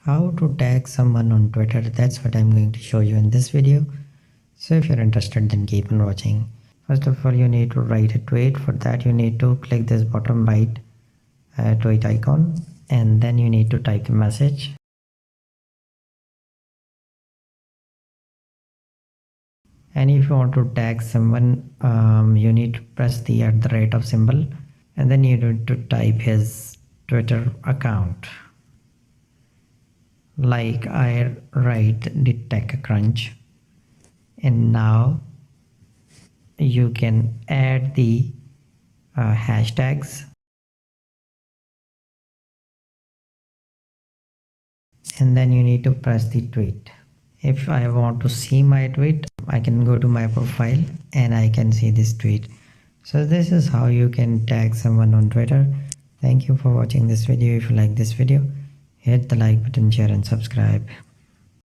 How to tag someone on Twitter, that's what I'm going to show you in this video. So if you're interested, then keep on watching. First of all, you need to write a tweet. For that you need to click this bottom right tweet icon, and then you need to type the message. And if you want to tag someone, you need to press the @ symbol, and then you need to type his Twitter account. Like I write the TechCrunch, and now you can add the hashtags, and then you need to press the tweet. If I want to see my tweet, I can go to my profile and I can see this tweet. So this is how you can tag someone on Twitter. Thank you for watching this video. If you like this video, hit the like button, share and subscribe.